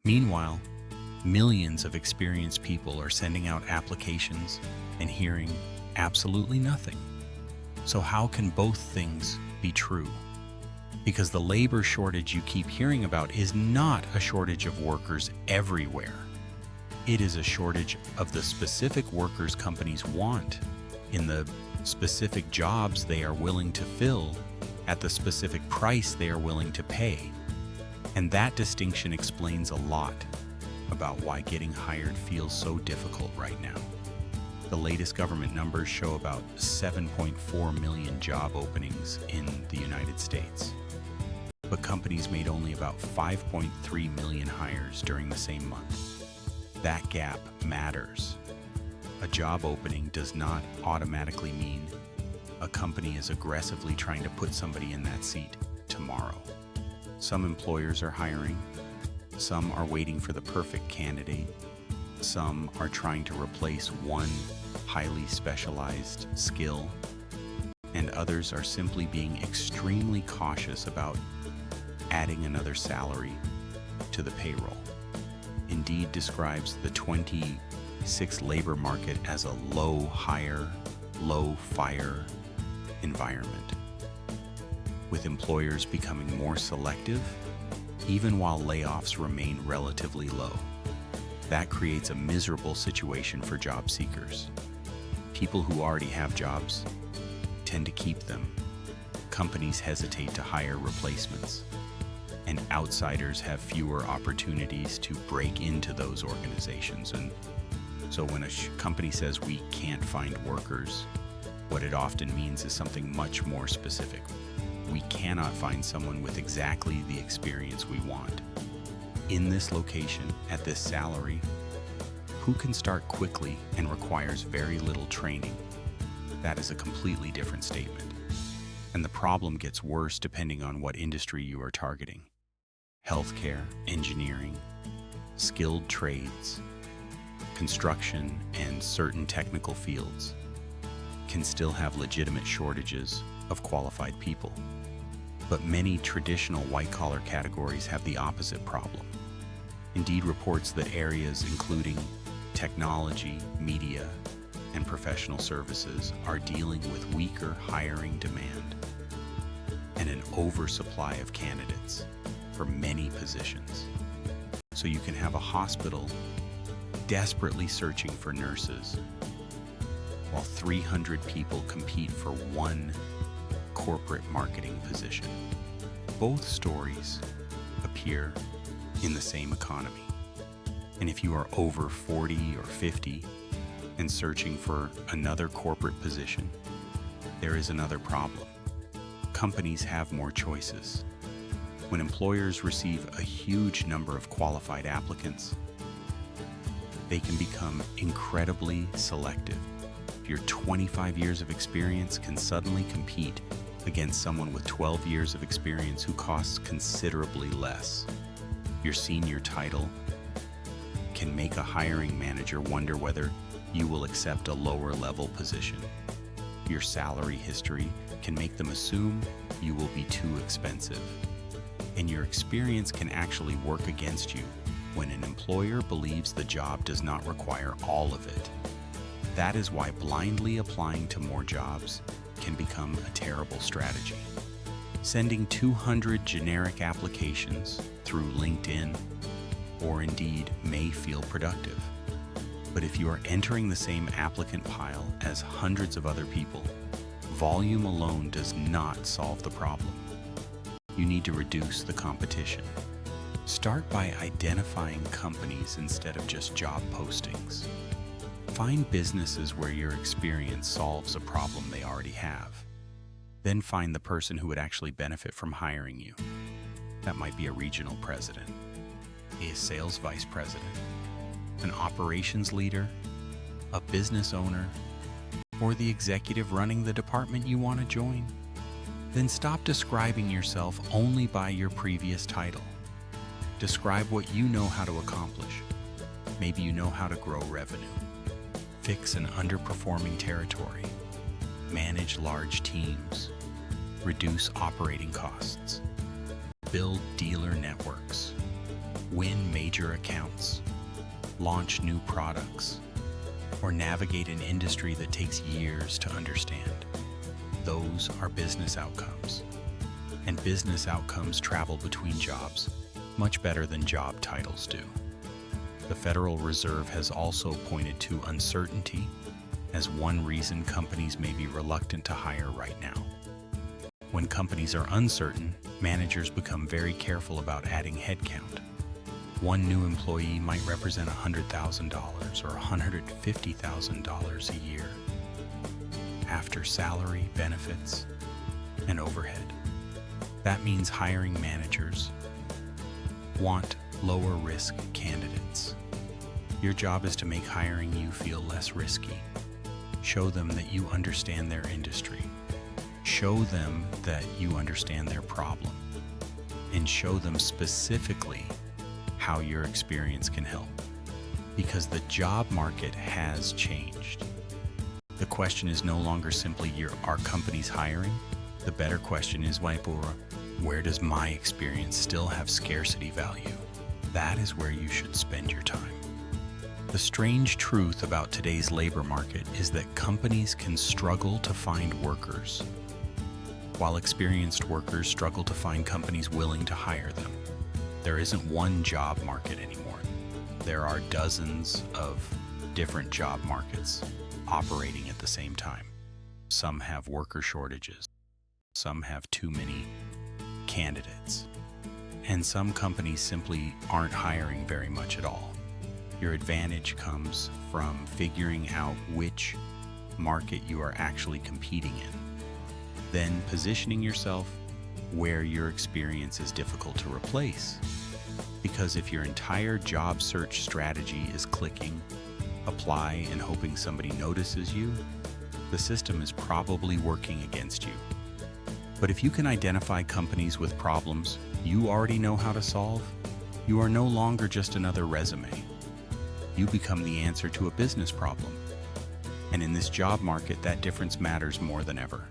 Meanwhile, millions of experienced people are sending out applications and hearing absolutely nothing. So how can both things be true? Because the labor shortage you keep hearing about is not a shortage of workers everywhere. It is a shortage of the specific workers companies want in the specific jobs they are willing to fill at the specific price they are willing to pay. And that distinction explains a lot about why getting hired feels so difficult right now. The latest government numbers show about 7.4 million job openings in the United States. But companies made only about 5.3 million hires during the same month. That gap matters. A job opening does not automatically mean a company is aggressively trying to put somebody in that seat tomorrow. Some employers are hiring, some are waiting for the perfect candidate, some are trying to replace one highly specialized skill, and others are simply being extremely cautious about adding another salary to the payroll. Indeed describes the 26 labor market as a low hire, low fire environment, with employers becoming more selective even while layoffs remain relatively low. That creates a miserable situation for job seekers. People who already have jobs tend to keep them. Companies hesitate to hire replacements, and outsiders have fewer opportunities to break into those organizations. And so when a company says we can't find workers, what it often means is something much more specific. We cannot find someone with exactly the experience we want, in this location, at this salary, who can start quickly and requires very little training. That is a completely different statement. And the problem gets worse depending on what industry you are targeting. Healthcare, engineering, skilled trades, construction, and certain technical fields can still have legitimate shortages of qualified people. But many traditional white-collar categories have the opposite problem. Indeed reports that areas including technology, media, and professional services are dealing with weaker hiring demand and an oversupply of candidates for many positions. So you can have a hospital desperately searching for nurses while 300 people compete for one corporate marketing position. Both stories appear in the same economy. And if you are over 40 or 50 and searching for another corporate position, there is another problem. Companies have more choices. When employers receive a huge number of qualified applicants, they can become incredibly selective. Your 25 years of experience can suddenly compete against someone with 12 years of experience who costs considerably less. Your senior title can make a hiring manager wonder whether you will accept a lower level position. Your salary history can make them assume you will be too expensive. And your experience can actually work against you when an employer believes the job does not require all of it. That is why blindly applying to more jobs can become a terrible strategy. Sending 200 generic applications through LinkedIn or Indeed may feel productive. But if you are entering the same applicant pile as hundreds of other people, volume alone does not solve the problem. You need to reduce the competition. Start by identifying companies instead of just job postings. Find businesses where your experience solves a problem they already have. Then find the person who would actually benefit from hiring you. That might be a regional president, a sales vice president, an operations leader, a business owner, or the executive running the department you want to join. Then stop describing yourself only by your previous title. Describe what you know how to accomplish. Maybe you know how to grow revenue, fix an underperforming territory, manage large teams, reduce operating costs, build dealer networks, win major accounts, launch new products, or navigate an industry that takes years to understand. Those are business outcomes. And business outcomes travel between jobs much better than job titles do. The Federal Reserve has also pointed to uncertainty as one reason companies may be reluctant to hire right now. When companies are uncertain, managers become very careful about adding headcount. One new employee might represent $100,000 or $150,000 a year after salary, benefits, and overhead. That means hiring managers want lower risk candidates. Your job is to make hiring you feel less risky. Show them that you understand their industry. Show them that you understand their problem. And show them specifically how your experience can help. Because the job market has changed. The question is no longer simply, are companies hiring? The better question is, where does my experience still have scarcity value? That is where you should spend your time. The strange truth about today's labor market is that companies can struggle to find workers, while experienced workers struggle to find companies willing to hire them. There isn't one job market anymore. There are dozens of different job markets operating at the same time. Some have worker shortages. Some have too many candidates. And some companies simply aren't hiring very much at all. Your advantage comes from figuring out which market you are actually competing in, then positioning yourself where your experience is difficult to replace. Because if your entire job search strategy is clicking, apply, and hoping somebody notices you, the system is probably working against you. But if you can identify companies with problems you already know how to solve, you are no longer just another resume. You become the answer to a business problem. And in this job market, that difference matters more than ever.